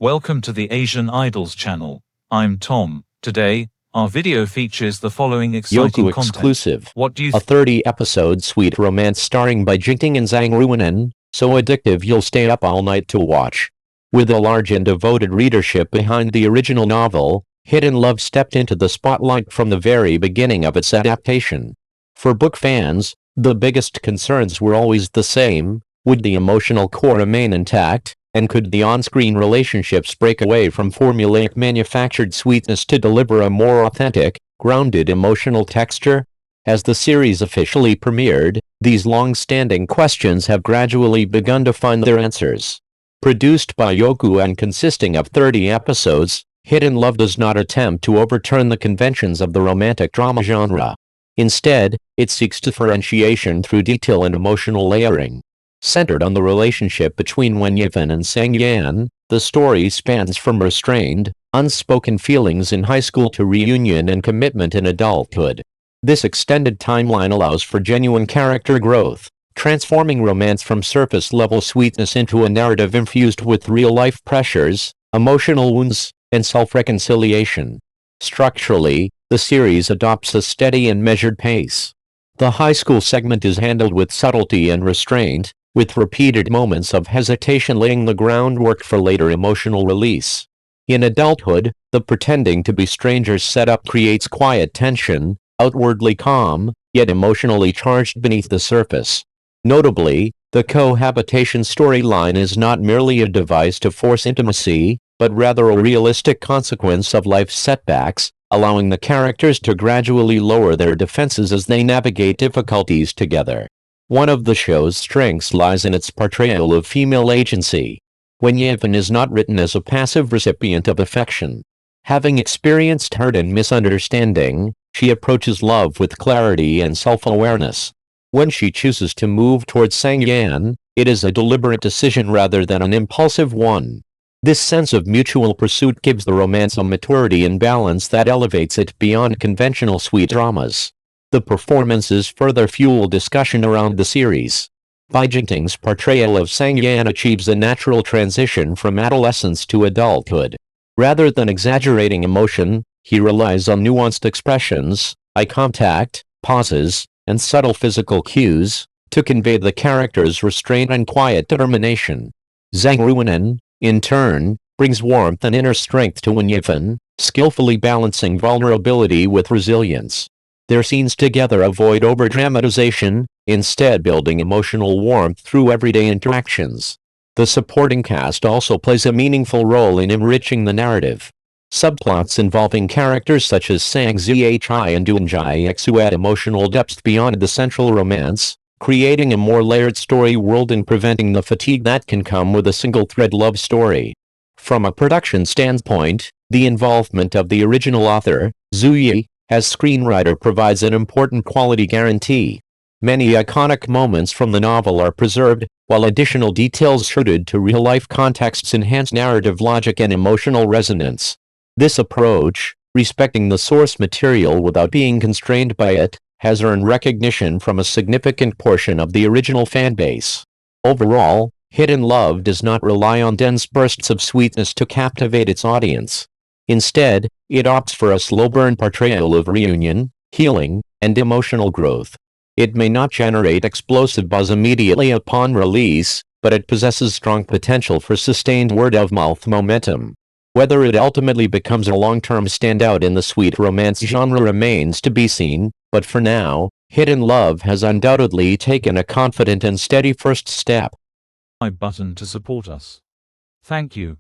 Welcome to the Asian Idols channel. I'm Tom. Today, our video features the following exciting Youku content. exclusive. What do you A 30-episode sweet romance starring by Jingting and Zhang Ruonan, so addictive you'll stay up all night to watch. With a large and devoted readership behind the original novel, Hidden Love stepped into the spotlight from the very beginning of its adaptation. For book fans, the biggest concerns were always the same: would the emotional core remain intact, and could the on-screen relationships break away from formulaic manufactured sweetness to deliver a more authentic, grounded emotional texture? As the series officially premiered, these long-standing questions have gradually begun to find their answers. Produced by Youku and consisting of 30 episodes, Hidden Love does not attempt to overturn the conventions of the romantic drama genre. Instead, it seeks differentiation through detail and emotional layering. Centered on the relationship between Wenyifan and Sang-yan, the story spans from restrained, unspoken feelings in high school to reunion and commitment in adulthood. This extended timeline allows for genuine character growth, transforming romance from surface-level sweetness into a narrative infused with real-life pressures, emotional wounds, and self-reconciliation. Structurally, the series adopts a steady and measured pace. The high school segment is handled with subtlety and restraint, with repeated moments of hesitation laying the groundwork for later emotional release. In adulthood, the pretending to be strangers setup creates quiet tension, outwardly calm, yet emotionally charged beneath the surface. Notably, the cohabitation storyline is not merely a device to force intimacy, but rather a realistic consequence of life's setbacks, allowing the characters to gradually lower their defenses as they navigate difficulties together. One of the show's strengths lies in its portrayal of female agency. Wenyifan is not written as a passive recipient of affection. Having experienced hurt and misunderstanding, she approaches love with clarity and self-awareness. When she chooses to move towards Sang-yan, it is a deliberate decision rather than an impulsive one. This sense of mutual pursuit gives the romance a maturity and balance that elevates it beyond conventional sweet dramas. The performances further fuel discussion around the series. Bai Jingting's portrayal of Sang-yan achieves a natural transition from adolescence to adulthood. Rather than exaggerating emotion, he relies on nuanced expressions, eye contact, pauses, and subtle physical cues to convey the character's restraint and quiet determination. Zhang Ruonan, in turn, brings warmth and inner strength to Wenyifan, skillfully balancing vulnerability with resilience. Their scenes together avoid overdramatization, instead building emotional warmth through everyday interactions. The supporting cast also plays a meaningful role in enriching the narrative. Subplots involving characters such as Sang Zhi and Doonjai Xu add emotional depth beyond the central romance, creating a more layered story world and preventing the fatigue that can come with a single-thread love story. From a production standpoint, the involvement of the original author, Zhu as screenwriter provides an important quality guarantee. Many iconic moments from the novel are preserved, while additional details suited to real-life contexts enhance narrative logic and emotional resonance. This approach, respecting the source material without being constrained by it, has earned recognition from a significant portion of the original fanbase. Overall, Hidden Love does not rely on dense bursts of sweetness to captivate its audience. Instead, it opts for a slow-burn portrayal of reunion, healing, and emotional growth. It may not generate explosive buzz immediately upon release, but it possesses strong potential for sustained word-of-mouth momentum. Whether it ultimately becomes a long-term standout in the sweet romance genre remains to be seen, but for now, Hidden Love has undoubtedly taken a confident and steady first step. button to support us? Thank you.